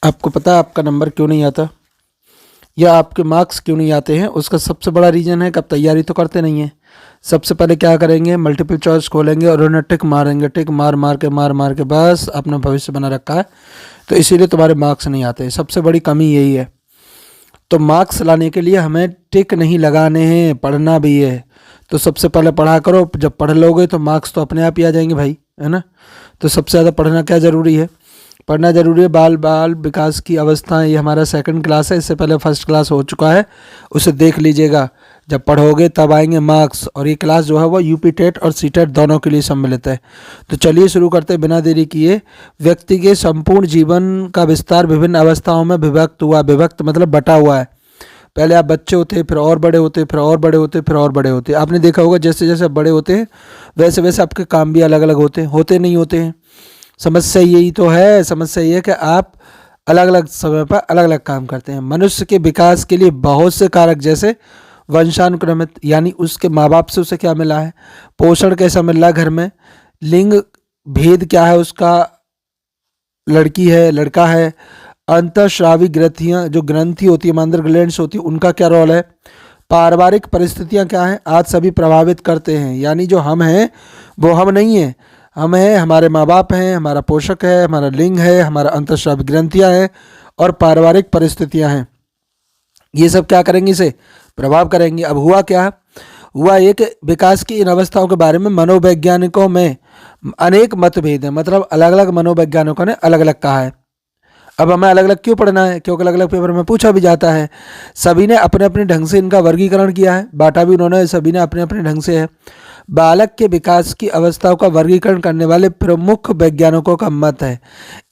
आपको पता है आपका नंबर क्यों नहीं आता या आपके मार्क्स क्यों नहीं आते हैं? उसका सबसे बड़ा रीज़न है कि आप तैयारी तो करते नहीं हैं। सबसे पहले क्या करेंगे, मल्टीपल चॉइस खोलेंगे और उन्हें टिक मारेंगे, टिक मार मार के बस अपना भविष्य बना रखा है, तो इसीलिए तुम्हारे मार्क्स नहीं आते। सबसे बड़ी कमी यही है। तो मार्क्स लाने के लिए हमें टिक नहीं लगाने हैं, पढ़ना भी है। तो सबसे पहले पढ़ा करो, जब पढ़ लोगे तो मार्क्स तो अपने आप ही आ जाएंगे भाई, है ना। तो सबसे ज़्यादा पढ़ना क्या ज़रूरी है? पढ़ना ज़रूरी है। बाल बाल विकास की अवस्था, ये हमारा सेकंड क्लास है, इससे पहले फर्स्ट क्लास हो चुका है, उसे देख लीजिएगा। जब पढ़ोगे तब आएंगे मार्क्स, और ये क्लास जो है वो यूपी टेट और सी टेट दोनों के लिए सम्मिलित है। तो चलिए शुरू करते हैं बिना देरी किए। व्यक्ति के संपूर्ण जीवन का विस्तार विभिन्न अवस्थाओं में विभक्त हुआ। विभक्त मतलब बटा हुआ है। पहले आप बच्चे होते, फिर और बड़े होते, फिर और बड़े होते, फिर और बड़े होते। आपने देखा होगा जैसे जैसे आप बड़े होते हैं वैसे वैसे आपके काम भी अलग अलग होते नहीं होते हैं। समस्या यही तो है, समस्या ये है कि आप अलग अलग समय पर अलग अलग काम करते हैं। मनुष्य के विकास के लिए बहुत से कारक, जैसे वंशानुक्रमित यानी उसके माँ बाप से उसे क्या मिला है, पोषण कैसा मिल रहा है घर में, लिंग भेद क्या है उसका, लड़की है लड़का है, अंतःस्रावी ग्रंथियाँ जो ग्रंथि होती है, मदर ग्लैंड्स होती है, उनका क्या रोल है, पारिवारिक परिस्थितियाँ क्या हैं, आज सभी प्रभावित करते हैं। यानी जो हम हैं वो हम नहीं हैं, हम हैं, हमारे माँ बाप हैं, हमारा पोषक है, हमारा लिंग है, हमारा अंतःस्रावी ग्रंथियाँ हैं और पारिवारिक परिस्थितियाँ हैं। ये सब क्या करेंगे, इसे प्रभाव करेंगे। अब हुआ क्या, हुआ ये कि विकास की इन अवस्थाओं के बारे में मनोवैज्ञानिकों में अनेक मतभेद हैं। मतलब अलग अलग मनोवैज्ञानिकों ने अलग अलग कहा है। अब हमें अलग अलग क्यों पढ़ना है, क्योंकि अलग अलग पेपर में पूछा भी जाता है। सभी ने अपने अपने ढंग से इनका वर्गीकरण किया है, बांटा भी उन्होंने सभी ने अपने अपने ढंग से है। बालक के विकास की अवस्थाओं का वर्गीकरण करने वाले प्रमुख वैज्ञानिकों का मत है,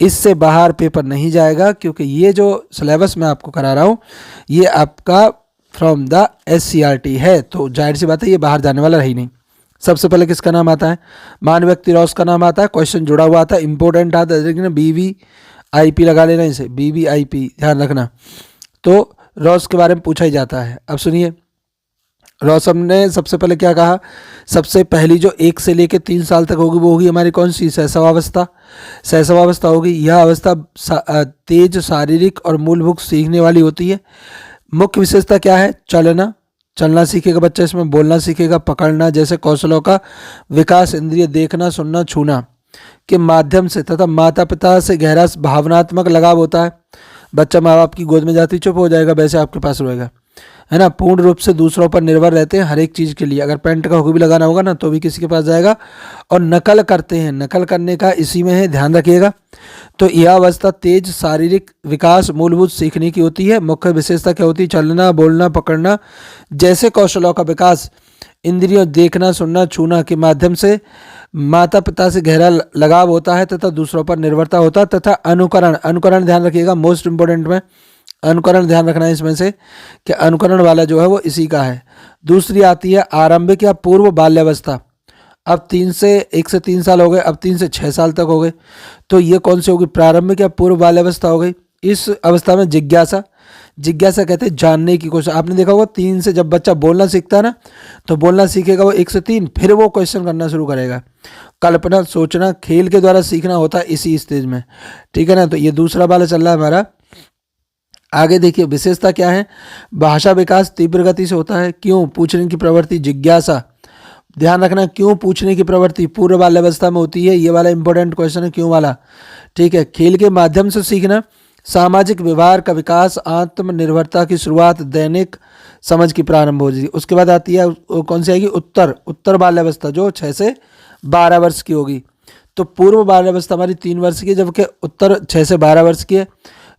इससे बाहर पेपर नहीं जाएगा, क्योंकि ये जो सिलेबस मैं आपको करा रहा हूँ ये आपका फ्रॉम द SCRT है, तो जाहिर सी बात है ये बाहर जाने वाला रही नहीं। सबसे पहले किसका नाम आता है, मान व्यक्ति रॉस का नाम आता है, क्वेश्चन जुड़ा हुआ आता है, इंपॉर्टेंट आता है, लेकिन BVIP लगा लेना इसे, BVIP ध्यान रखना। तो रॉस के बारे में पूछा ही जाता है। अब सुनिए, रॉसम ने सबसे पहले क्या कहा, सबसे पहली जो 1 से लेकर 3 साल तक होगी वो होगी हमारी कौन सी, शैशवावस्था। शैशवावस्था होगी, यह अवस्था तेज शारीरिक और मूलभूत सीखने वाली होती है। मुख्य विशेषता क्या है, चलना, चलना सीखेगा बच्चा, इसमें बोलना सीखेगा, पकड़ना जैसे कौशलों का विकास, इंद्रिय देखना सुनना छूना के माध्यम से, तथा माता पिता से गहरा भावनात्मक लगाव होता है। बच्चा माँ बाप की गोद में जाती चुप हो जाएगा, वैसे आपके पास रहेगा, है ना। पूर्ण रूप से दूसरों पर निर्भर रहते हैं हर एक चीज़ के लिए। अगर पेंट का हुक भी लगाना होगा ना तो भी किसी के पास जाएगा। और नकल करते हैं, नकल करने का इसी में है, ध्यान रखिएगा। तो यह अवस्था तेज शारीरिक विकास मूलभूत सीखने की होती है। मुख्य विशेषता क्या होती है, चलना बोलना पकड़ना जैसे कौशलों का विकास, इंद्रियों देखना सुनना छूना के माध्यम से माता पिता से गहरा लगाव होता है तथा दूसरों पर निर्भरता होता है। तथा अनुकरण, अनुकरण ध्यान रखिएगा, मोस्ट इंपॉर्टेंट में अनुकरण ध्यान रखना है इसमें से कि अनुकरण वाला जो है वो इसी का है। दूसरी आती है आरंभिक या पूर्व बाल्यावस्था। अब 1 से 3 साल हो गए, अब 3 से 6 साल तक हो गए, तो ये कौन सी होगी, प्रारंभिक या पूर्व बाल्यावस्था हो गई। इस अवस्था में जिज्ञासा, जिज्ञासा कहते हैं जानने की कोशिश। आपने देखा होगा 3 से जब बच्चा बोलना सीखता है ना, तो बोलना सीखेगा वो 1 से 3, फिर वो क्वेश्चन करना शुरू करेगा। कल्पना सोचना खेल के द्वारा सीखना होता है इसी स्टेज में, ठीक है ना। तो ये दूसरा वाला चल रहा है हमारा। आगे देखिए विशेषता क्या है, भाषा विकास तीव्र गति से होता है। क्यों, पूछने की प्रवृत्ति, जिज्ञासा, ध्यान रखना क्यों पूछने की प्रवृत्ति पूर्व बाल्यावस्था में होती है। ये वाला इंपॉर्टेंट क्वेश्चन है, क्यों वाला, ठीक है। खेल के माध्यम से सीखना, सामाजिक व्यवहार का विकास, आत्मनिर्भरता की शुरुआत, दैनिक समझ की प्रारंभ हो जाती है। उसके बाद आती है कौन सी आएगी, उत्तर बाल्यावस्था जो 6 से 12 वर्ष की होगी। तो पूर्व बाल्यावस्था हमारी 3 वर्ष की है, जबकि उत्तर 6 से 12 वर्ष की है।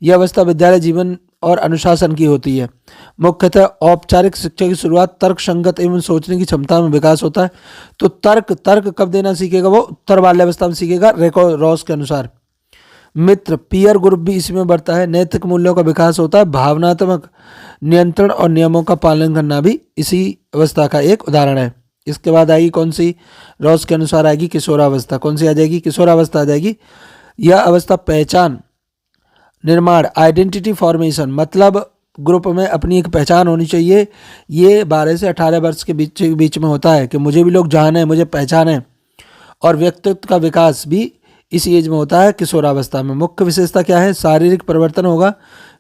यह अवस्था विद्यालय जीवन और अनुशासन की होती है। मुख्यतः औपचारिक शिक्षा की शुरुआत, तर्क संगत एवं सोचने की क्षमता में विकास होता है। तो तर्क कब देना सीखेगा, वो उत्तर बाल्यावस्था में सीखेगा, रॉस के अनुसार। मित्र पीयर ग्रुप भी इसमें बढ़ता है। नैतिक मूल्यों का विकास होता है। भावनात्मक नियंत्रण और नियमों का पालन करना भी इसी अवस्था का एक उदाहरण है। इसके बाद आएगी कौन सी, रॉस के अनुसार आएगी किशोरावस्था। कौन सी आ जाएगी, किशोरावस्था आ जाएगी। यह अवस्था पहचान निर्माण, आइडेंटिटी फॉर्मेशन, मतलब ग्रुप में अपनी एक पहचान होनी चाहिए। ये 12 से 18 वर्ष के बीच में होता है कि मुझे भी लोग जाने, मुझे पहचाने। और व्यक्तित्व का विकास भी इस एज में होता है किशोरावस्था में। मुख्य विशेषता क्या है? शारीरिक परिवर्तन होगा,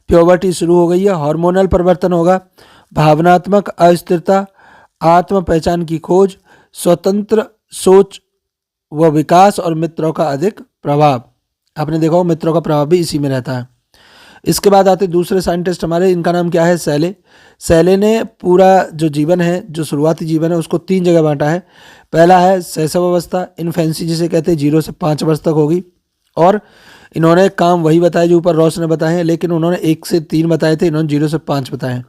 प्योबर्टी शुरू हो गई है, हार्मोनल परिवर्तन होगा, भावनात्मक अस्थिरता, आत्म पहचान की खोज, स्वतंत्र सोच व विकास और मित्रों का अधिक प्रभाव। आपने देखा हो मित्रों का प्रभाव भी इसी में रहता है। इसके बाद आते दूसरे साइंटिस्ट हमारे, इनका नाम क्या है? सैले। सैले ने पूरा जो जीवन है, जो शुरुआती जीवन है, उसको 3 जगह बांटा है। पहला है शैशव अवस्था, इन्फेंसी जिसे कहते हैं, 0 से 5 वर्ष तक होगी। और इन्होंने काम वही बताए जो ऊपर रॉस ने बताए हैं, लेकिन उन्होंने 1 से 3 बताए थे, इन्होंने 0 से 5 बताए हैं।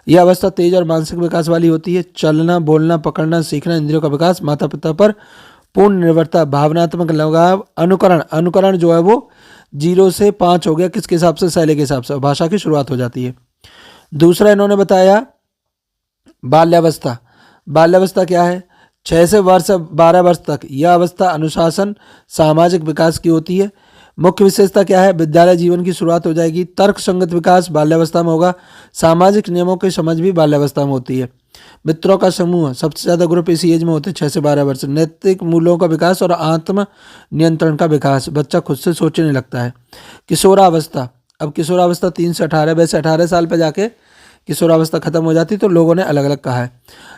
यह अवस्था तेज और मानसिक विकास वाली होती है। चलना, बोलना, पकड़ना, सीखना, इंद्रियों का विकास, माता पिता पर पूर्ण निर्भरता, भावनात्मक लगाव, अनुकरण। अनुकरण जो है वो 0 से 5 हो गया, किसके हिसाब से? शैली के हिसाब से। भाषा की शुरुआत हो जाती है। दूसरा इन्होंने बताया बाल्यावस्था। बाल्यावस्था क्या है? 6 से 12 वर्ष तक यह अवस्था अनुशासन, सामाजिक विकास की होती है। मुख्य विशेषता क्या है? विद्यालय जीवन की शुरुआत हो जाएगी। तर्क संगत विकास बाल्यावस्था में होगा। सामाजिक नियमों की समझ भी बाल्यावस्था में होती है। मित्रों का समूह, सबसे ज़्यादा ग्रुप इसी एज में होते हैं, 6 से 12 वर्ष। नैतिक मूल्यों का विकास और आत्म नियंत्रण का विकास, बच्चा खुद से सोचने लगता है। किशोरावस्था, अब किशोरावस्था 3 से 18, वैसे 18 साल पर जाके किशोरावस्था खत्म हो जाती, तो लोगों ने अलग अलग कहा है।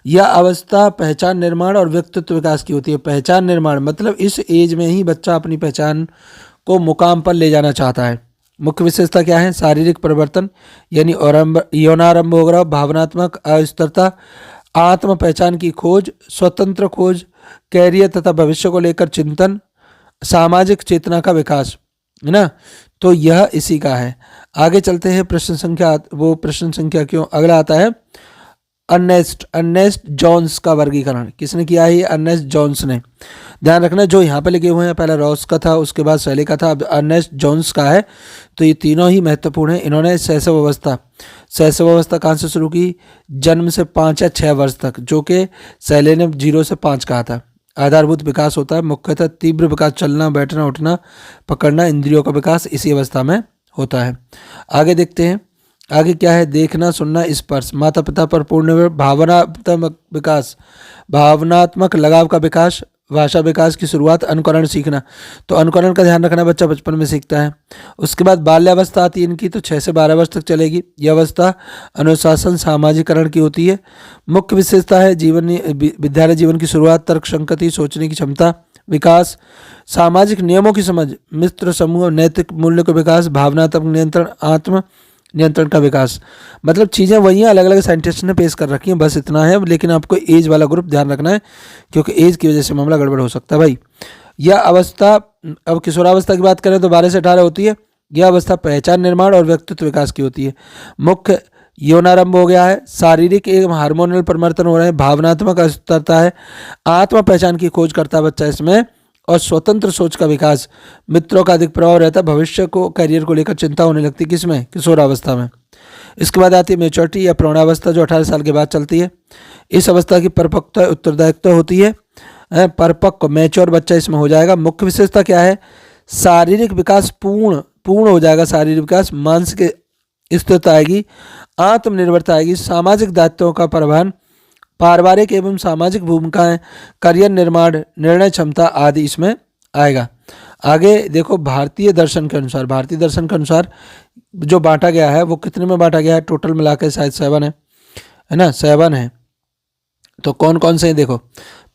यह अवस्था पहचान निर्माण और व्यक्तित्व विकास की होती है। पहचान निर्माण मतलब इस एज में ही बच्चा अपनी पहचान को मुकाम पर ले जाना चाहता है। मुख्य विशेषता क्या है? शारीरिक परिवर्तन यानी यौनारंभ हो रहा, भावनात्मक अस्थिरता, आत्म पहचान की खोज, स्वतंत्र खोज, कैरियर तथा भविष्य को लेकर चिंतन, सामाजिक चेतना का विकास, है ना। तो यह इसी का है। आगे चलते हैं प्रश्न संख्या, वो प्रश्न संख्या क्यों अगला आता है अर्नेस्ट जॉन्स का वर्गीकरण। किसने किया है? ये अर्नेस्ट जॉन्स ने। ध्यान रखना जो यहाँ पे लिखे हुए हैं, पहला रॉस का था, उसके बाद शैली का था, अब अर्नेस्ट जॉन्स का है। तो ये तीनों ही महत्वपूर्ण है। इन्होंने शैशव अवस्था कहाँ से शुरू की? जन्म से 5 या 6 वर्ष तक, जो कि शैली ने 0 से 5 कहा था। आधारभूत विकास होता है, मुख्यतः तीव्र विकास, चलना, बैठना, उठना, पकड़ना, इंद्रियों का विकास इसी अवस्था में होता है। आगे देखते हैं, आगे क्या है? देखना, सुनना, स्पर्श, माता पिता पर पूर्ण भावनात्मक विकास, भावनात्मक लगाव का विकास, भाषा विकास की शुरुआत, अनुकरण सीखना। तो अनुकरण का ध्यान रखना, बच्चा बचपन में सीखता है। उसके बाद बाल्यावस्था आती है इनकी, तो 6 से 12 वर्ष तक चलेगी। यह अवस्था अनुशासन, सामाजिकरण की होती है। मुख्य विशेषता है विद्यालय जीवन की शुरुआत, तर्क संगति, सोचने की क्षमता, विकास, सामाजिक नियमों की समझ, मित्र समूह, नैतिक मूल्य का विकास, भावनात्मक नियंत्रण, आत्म नियंत्रण का विकास। मतलब चीज़ें वही हैं, अलग अलग साइंटिस्ट ने पेश कर रखी हैं, बस इतना है। लेकिन आपको एज वाला ग्रुप ध्यान रखना है, क्योंकि एज की वजह से मामला गड़बड़ हो सकता है भाई। यह अवस्था, अब किशोरावस्था की बात करें तो 12 से 18 होती है। यह अवस्था पहचान निर्माण और व्यक्तित्व विकास की होती है। मुख्य यौनारंभ हो गया है, शारीरिक एवं हार्मोनल परिवर्तन हो रहे हैं, भावनात्मक अस्थिरता है, आत्म पहचान की खोज करता है बच्चा इसमें, और स्वतंत्र सोच का विकास, मित्रों का अधिक प्रभाव रहता है, भविष्य को, करियर को लेकर चिंता होने लगती है, किसमें? किशोरावस्था में। इसके बाद आती है मेच्योरिटी या प्रौढ़ावस्था, जो 18 साल के बाद चलती है। इस अवस्था की परिपक्वता, उत्तरदायित्व होती है, परिपक्व मैच्योर बच्चा इसमें हो जाएगा। मुख्य विशेषता क्या है? शारीरिक विकास पूर्ण हो जाएगा, शारीरिक विकास, मानसिक स्थिरता आएगी, आत्मनिर्भरता आएगी, सामाजिक दायित्वों का प्रबंधन, पारिवारिक एवं सामाजिक भूमिकाएं, करियर निर्माण, निर्णय क्षमता आदि इसमें आएगा। आगे देखो, भारतीय दर्शन के अनुसार जो बांटा गया है वो कितने में बांटा गया है? टोटल मिला के शायद 7 है ना, 7 है। तो कौन कौन से हैं देखो।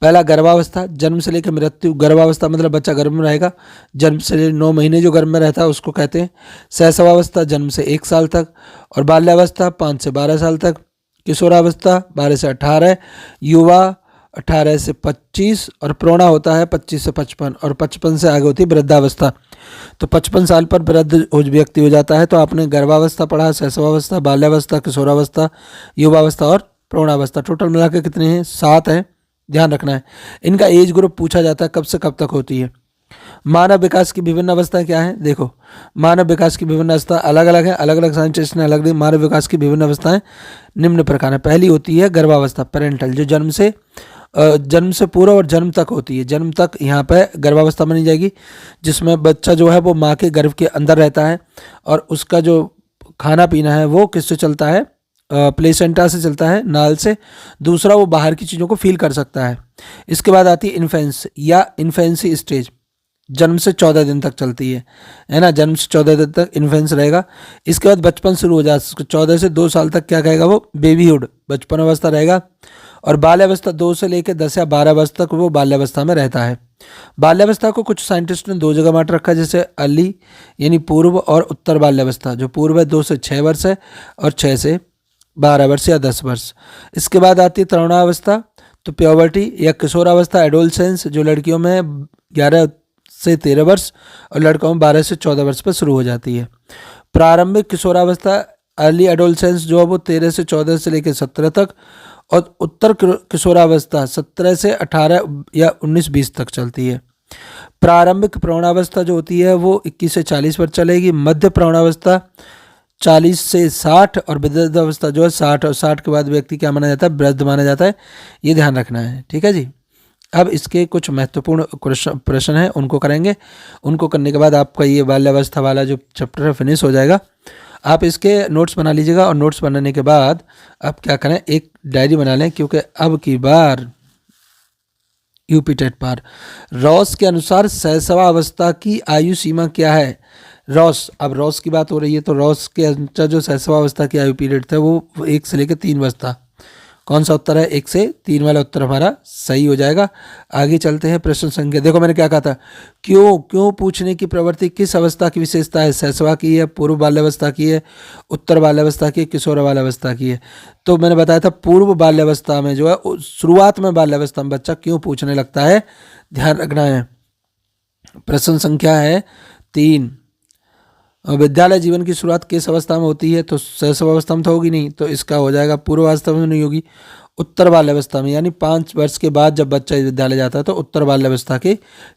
पहला गर्भावस्था, जन्म से लेकर मृत्यु। गर्भावस्था मतलब बच्चा गर्भ में रहेगा, जन्म से 9 महीने जो गर्भ में रहता है उसको कहते हैं। शैशवावस्था, जन्म से 1 साल तक। और बाल्यावस्था 5 से 12 साल तक। किशोरावस्था 12 से 18, युवा 18 से 25, और प्रौढ़ा होता है 25 से 55, और 55 से आगे होती है वृद्धावस्था। तो 55 साल पर वृद्ध व्यक्ति हो जाता है। तो आपने गर्भावस्था पढ़ा, शैशवावस्था, बाल्यावस्था, किशोरावस्था, युवावस्था और प्रौढ़ावस्था। टोटल मिला के कितने हैं? 7 हैं, ध्यान रखना है। इनका एज ग्रुप पूछा जाता है कब से कब तक होती है। मानव विकास की विभिन्न अवस्थाएं क्या हैं? देखो, मानव विकास की विभिन्न अवस्था अलग अलग है, अलग अलग साइंटिस्ट ने अलग दी। मानव विकास की विभिन्न अवस्थाएं निम्न प्रकार है। पहली होती है गर्भावस्था, पेरेंटल, जो जन्म से पूर्व और जन्म तक होती है। जन्म तक यहाँ पे गर्भावस्था मानी जाएगी, जिसमें बच्चा जो है वो माँ के गर्भ के अंदर रहता है, और उसका जो खाना पीना है वो किससे चलता है? प्लेसेंटा से चलता है, नाल से। दूसरा, वो बाहर की चीज़ों को फील कर सकता है। इसके बाद आती है इन्फेंस या इन्फेंसी स्टेज। जन्म से 14 दिन तक चलती है ना, जन्म से 14 दिन तक इन्फेंस रहेगा। इसके बाद बचपन शुरू हो जाता है, 14 से 2 साल तक क्या कहेगा वो, बेबीहुड, बचपन अवस्था रहेगा। और बाल्यावस्था 2 से लेकर 10 या 12 वर्ष तक वो बाल्यावस्था में रहता है। बाल्यावस्था को कुछ साइंटिस्ट ने 2 जगह बांट रखा है, जैसे अर्ली यानी पूर्व और उत्तर बाल्यावस्था। जो पूर्व है 2 से 6 वर्ष है, और 6 से 12 वर्ष या 10 वर्ष। इसके बाद आती है तरुणावस्था, तो प्योबर्टी या किशोरावस्था, एडोलसेंस, जो लड़कियों में 11 से 13 वर्ष और लड़कों में 12 से 14 वर्ष पर शुरू हो जाती है। प्रारंभिक किशोरावस्था, अर्ली एडोलसेंस, जो है वो 13 से 14 से लेकर 17 तक, और उत्तर किशोरावस्था 17 से 18 या 19-20 तक चलती है। प्रारंभिक प्रौढ़ावस्था जो होती है वो 21 से 40 वर्ष चलेगी। मध्य प्रौढ़ावस्था 40 से 60, और वृद्धावस्था जो है 60, और 60 के बाद व्यक्ति क्या माना जाता है, वृद्ध माना जाता है। ये ध्यान रखना है, ठीक है जी। अब इसके कुछ महत्वपूर्ण प्रश्न हैं, उनको करेंगे। उनको करने के बाद आपका ये बाल्यावस्था वाला जो चैप्टर है फिनिश हो जाएगा। आप इसके नोट्स बना लीजिएगा, और नोट्स बनाने के बाद आप क्या करें, एक डायरी बना लें, क्योंकि अब की बार यूपी टेट पार। रॉस के अनुसार शैशवावस्था की आयु सीमा क्या है? रॉस, अब रॉस की बात हो रही है, तो रॉस के अनुसार जो शैशवावस्था की आयु पीरियड था वो 1 से लेकर 3 वर्ष था। कौन सा उत्तर है? 1 से 3 वाला उत्तर हमारा सही हो जाएगा। आगे चलते हैं प्रश्न संख्या। देखो मैंने क्या कहा था, क्यों पूछने की प्रवृत्ति किस अवस्था की विशेषता है? शैशवा की है, पूर्व बाल्यावस्था की है, उत्तर बाल्यावस्था की है, किशोर बाल्यावस्था की है? तो मैंने बताया था पूर्व बाल्यावस्था में जो है, शुरुआत में बाल्यावस्था में बच्चा क्यों पूछने लगता है, ध्यान रखना है। प्रश्न संख्या है 3। विद्यालय जीवन की शुरुआत किस अवस्था में होती है? तो शैशवावस्था में तो होगी नहीं, तो इसका हो जाएगा पूर्वावस्था में नहीं होगी, उत्तर बाल्यावस्था में, यानी 5 वर्ष के बाद जब बच्चा विद्यालय जाता है तो उत्तर बाल्यावस्था की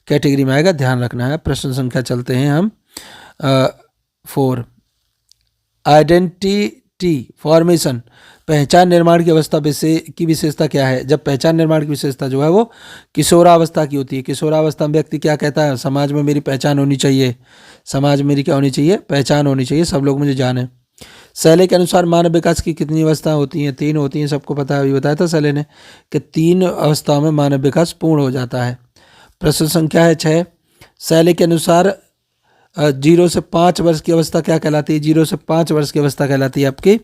कैटेगरी में आएगा, ध्यान रखना है। प्रश्न संख्या चलते हैं हम 4। आइडेंटिटी फॉर्मेशन, पहचान निर्माण की अवस्था की विशेषता क्या है? जब पहचान निर्माण की विशेषता जो है वो किशोरावस्था की होती है। किशोरावस्था में व्यक्ति क्या कहता है, समाज में मेरी पहचान होनी चाहिए, समाज मेरी क्या होनी चाहिए, पहचान होनी चाहिए, सब लोग मुझे जाने। शैले के अनुसार मानव विकास की कितनी अवस्थाएं होती हैं? 3 होती हैं, सबको पता है, अभी बताया था शैले ने कि 3 अवस्थाओं में मानव विकास पूर्ण हो जाता है। प्रश्न संख्या है 6। शैले के अनुसार 0 से 5 वर्ष की अवस्था क्या कहलाती है? 0 से 5 वर्ष की अवस्था कहलाती है आपकी।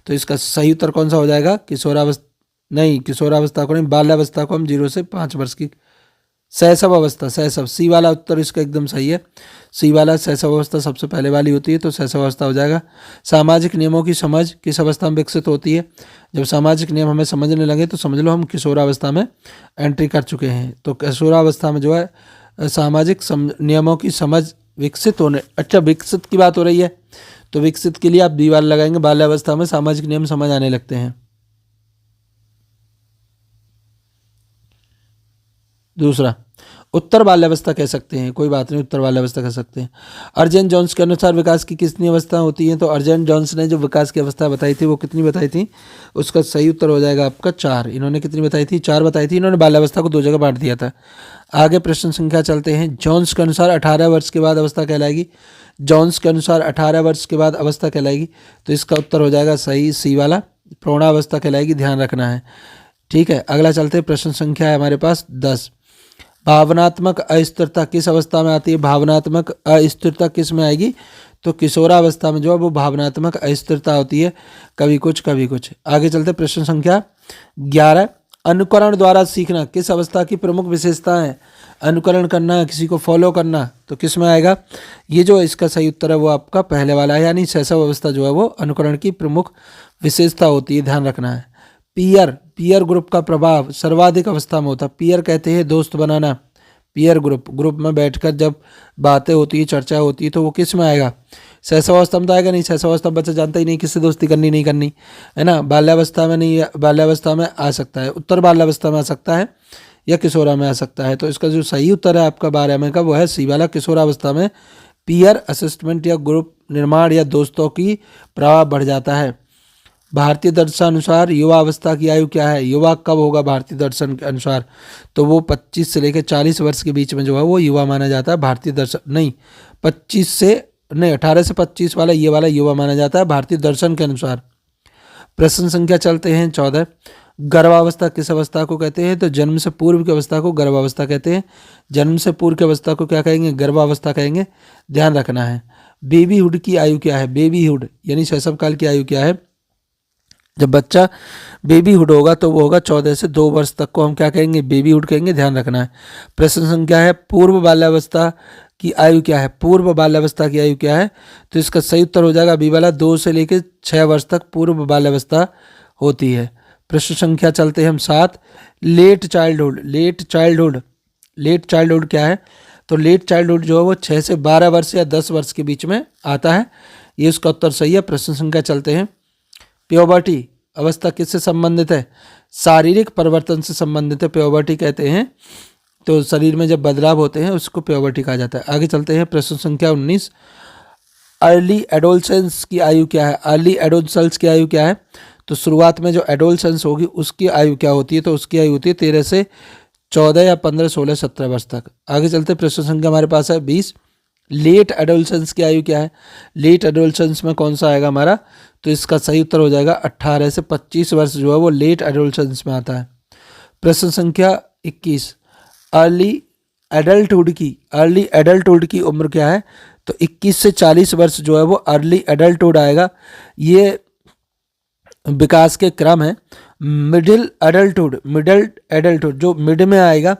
तो इसका सही उत्तर कौन सा हो जाएगा? किशोरावस्था को नहीं, बाल्यावस्था को हम 0 से 5 वर्ष की, शैशव अवस्था, शैशव, सी वाला उत्तर इसका एकदम सही है। सी वाला शैशव अवस्था सबसे पहले वाली होती है, तो शैशव अवस्था हो जाएगा। सामाजिक नियमों की समझ किस अवस्था में विकसित होती है? जब सामाजिक नियम हमें समझने लगे तो समझ लो हम किशोरावस्था में एंट्री कर चुके हैं। तो किशोरावस्था में जो है सामाजिक नियमों की समझ विकसित होने, अच्छा विकसित की बात हो रही है, तो विकसित के लिए आप दीवार लगाएंगे, बाल्यावस्था में सामाजिक नियम समझ आने लगते हैं। दूसरा, उत्तर बाल्यावस्था कह सकते हैं, कोई बात नहीं, उत्तर बाल्यावस्था कह सकते हैं। अर्जेन जॉन्स के अनुसार विकास की कितनी अवस्था होती है? तो अर्जेन जॉन्स ने जो विकास की अवस्था बताई थी वो कितनी बताई थी? उसका सही उत्तर हो जाएगा आपका 4। इन्होंने कितनी बताई थी? 4 बताई थी। इन्होंने बाल्यावस्था को 2 जगह बांट दिया था। आगे प्रश्न संख्या चलते हैं। जॉन्स के अनुसार 18 वर्ष के बाद अवस्था कहलाएगी। जॉन्स के अनुसार 18 वर्ष के बाद अवस्था कहलाएगी, तो इसका उत्तर हो जाएगा सही, सी वाला, प्रौढ़ावस्था कहलाएगी, ध्यान रखना है, ठीक है। अगला चलते हैं, प्रश्न संख्या है हमारे पास 10। भावनात्मक अस्थिरता किस अवस्था में आती है? भावनात्मक अस्थिरता किस में आएगी? तो किशोरावस्था में जो है वो भावनात्मक अस्थिरता होती है, कभी कुछ कभी कुछ। आगे चलते प्रश्न संख्या 11। अनुकरण द्वारा सीखना किस अवस्था की प्रमुख विशेषता है? अनुकरण करना, किसी को फॉलो करना, तो किस में आएगा? ये जो इसका सही उत्तर है वो आपका पहले वाला है, यानी शैशव अवस्था जो है वो अनुकरण की प्रमुख विशेषता होती है, ध्यान रखना है। पीयर ग्रुप का प्रभाव सर्वाधिक अवस्था में होता है। पीयर कहते हैं दोस्त बनाना। पीयर ग्रुप में बैठकर जब बातें होती है, चर्चा होती है, तो वो किस में आएगा? शैशवावस्था में तो आएगा नहीं, शैशवावस्था में बच्चा जानता ही नहीं किससे दोस्ती करनी नहीं करनी, है ना। बाल्यावस्था में नहीं, बाल्यावस्था में आ सकता है, उत्तर बाल्यावस्था में आ सकता है, या किशोरा में आ सकता है। तो इसका जो सही उत्तर है आपका 12 में का वो है सी वाला, किशोरावस्था में पीयर असिस्टमेंट या ग्रुप निर्माण या दोस्तों की प्रभाव बढ़ जाता है। भारतीय दर्शन अनुसार युवा अवस्था की आयु क्या है? युवा कब होगा भारतीय दर्शन के अनुसार? तो वो 25 से लेकर 40 वर्ष के बीच में जो है वो युवा माना जाता है। भारतीय दर्शन नहीं, 18 से 25 वाला ये वाला युवा माना जाता है भारतीय दर्शन के अनुसार। प्रश्न संख्या चलते हैं 14। गर्भावस्था किस अवस्था को कहते हैं? तो जन्म से पूर्व की अवस्था को गर्भावस्था कहते हैं। जन्म से पूर्व की अवस्था को क्या कहेंगे? गर्भावस्था कहेंगे। ध्यान रखना है। बेबीहुड की आयु क्या है? बेबीहुड यानी शैशव काल की आयु क्या है? जब बच्चा बेबीहुड होगा तो वो होगा 14 से 2 वर्ष तक को हम क्या कहेंगे? बेबीहुड कहेंगे। ध्यान रखना है। प्रश्न संख्या है पूर्व बाल्यावस्था की आयु क्या है? पूर्व बाल्यावस्था की आयु क्या है? तो इसका सही उत्तर हो जाएगा बी वाला, 2 से लेकर 6 वर्ष तक पूर्व बाल्यावस्था होती है। प्रश्न संख्या चलते हैं हम 7, late childhood. Late childhood, late childhood क्या है? तो लेट चाइल्डहुड जो है वो 6 से 12 वर्ष या 10 वर्ष के बीच में आता है। ये उसका उत्तर सही है। प्रश्न संख्या चलते हैं, प्योबर्टी अवस्था किससे संबंधित है? शारीरिक परिवर्तन से संबंधित है, प्योबर्टी कहते हैं। तो शरीर में जब बदलाव होते हैं उसको प्योबर्टी कहा जाता है। आगे चलते हैं, प्रश्न संख्या 19, अर्ली एडोलसेंस की आयु क्या है? अर्ली एडोलसेंस की आयु क्या है? तो शुरुआत में जो एडोलसेंस होगी उसकी आयु क्या होती है? तो उसकी आयु होती है 13 से 14 या 15, 16, 17 वर्ष तक। आगे चलते, प्रश्न संख्या हमारे पास है 20, लेट एडोलसेंस की आयु क्या है? लेट एडोलसेंस में कौन सा आएगा हमारा? तो इसका सही उत्तर हो जाएगा 18 से 25 वर्ष जो है वो लेट एडोलसेंस में आता है। प्रश्न संख्या 21, अर्ली एडल्टहुड की उम्र क्या है? तो 21 से 40 वर्ष जो है वो अर्ली एडल्टहुड आएगा। ये विकास के क्रम है। मिडिल एडल्टहुड जो मिड में आएगा,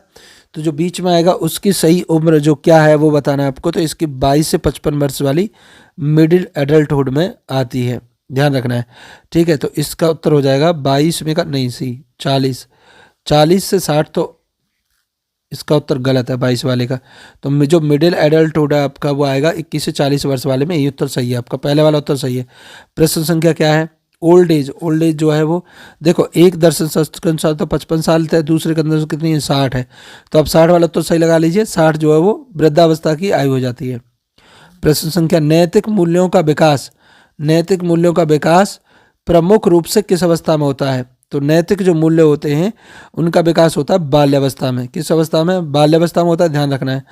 तो जो बीच में आएगा उसकी सही उम्र जो क्या है वो बताना है आपको। तो इसकी 22 से 55 वर्ष वाली मिडिल एडल्टहुड में आती है। ध्यान रखना है, ठीक है। तो इसका उत्तर हो जाएगा 22 में का नहीं, सी 40 से 60, तो इसका उत्तर गलत है 22 वाले का। तो जो मिडिल एडल्टहुड है आपका वो आएगा 21 से 40 वर्ष वाले में। ये उत्तर सही है आपका, पहले वाला उत्तर सही है। प्रश्न संख्या क्या है? ओल्ड एज जो है वो देखो, एक दर्शन शास्त्र के अनुसार तो 55 साल है, दूसरे के अंदर कितनी है? 60 है। तो अब 60 वाला उत्तर सही लगा लीजिए। 60 जो है वो वृद्धावस्था की आयु हो जाती है। प्रश्न संख्या, नैतिक मूल्यों का विकास प्रमुख रूप से किस अवस्था में होता है? तो नैतिक जो मूल्य होते हैं उनका विकास होता है बाल्यावस्था में। किस अवस्था में? बाल्यावस्था में होता है। ध्यान रखना है।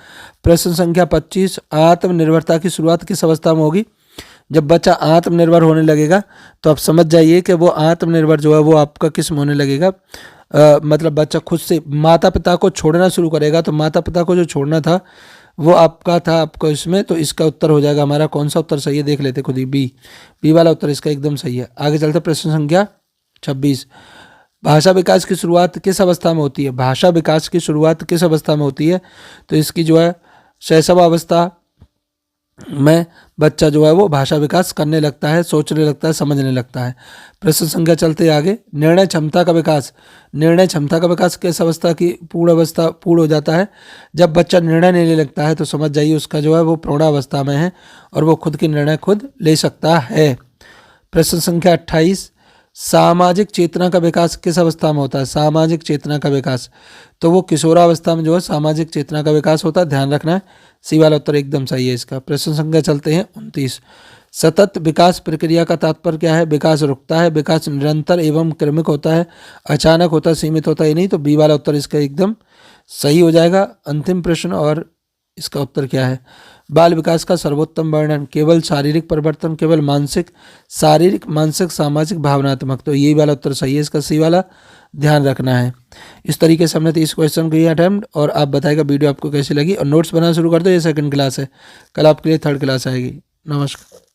प्रश्न संख्या 25, आत्मनिर्भरता की शुरुआत किस अवस्था में होगी? जब बच्चा आत्मनिर्भर होने लगेगा तो आप समझ जाइए कि वो आत्मनिर्भर जो है वो आपका किस में होने लगेगा? मतलब बच्चा खुद से माता पिता को छोड़ना शुरू करेगा। तो माता पिता को जो छोड़ना था वो आपका था आपको इसमें। तो इसका उत्तर हो जाएगा हमारा, कौन सा उत्तर सही है देख लेते खुद ही, बी वाला उत्तर इसका एकदम सही है। आगे चलते, प्रश्न संख्या 26, भाषा विकास की शुरुआत किस अवस्था में होती है? भाषा विकास की शुरुआत किस अवस्था में होती है? तो इसकी जो है शैशवावस्था में बच्चा जो है वो भाषा विकास करने लगता है, सोचने लगता है, समझने लगता है। प्रश्न संख्या चलते आगे, निर्णय क्षमता का विकास किस अवस्था की पूर्ण हो जाता है? जब बच्चा निर्णय लेने लगता है तो समझ जाइए उसका जो है वो प्रौढ़ावस्था में है और वो खुद की निर्णय खुद ले सकता है। प्रश्न संख्या 28, सामाजिक चेतना का विकास किस अवस्था में होता है? सामाजिक चेतना का विकास, तो वो किशोरावस्था में जो है सामाजिक चेतना का विकास होता है। ध्यान रखना है, सी वाला उत्तर एकदम सही है इसका। प्रश्न संख्या चलते हैं 29, सतत विकास प्रक्रिया का तात्पर्य क्या है? विकास रुकता है, विकास निरंतर एवं क्रमिक होता है, अचानक होता है, सीमित होता है नहीं। तो बी वाला उत्तर इसका एकदम सही हो जाएगा। अंतिम प्रश्न, और इसका उत्तर क्या है? बाल विकास का सर्वोत्तम वर्णन, केवल शारीरिक परिवर्तन, केवल मानसिक, शारीरिक, मानसिक, सामाजिक, भावनात्मक। तो ये वाला उत्तर सही है इसका, सी वाला। ध्यान रखना है। इस तरीके से हमने 30 क्वेश्चन किए अटेम्प्ट, और आप बताएगा वीडियो आपको कैसी लगी, और नोट्स बनाना शुरू कर दो। ये सेकंड क्लास है, कल आपके लिए थर्ड क्लास आएगी। नमस्कार।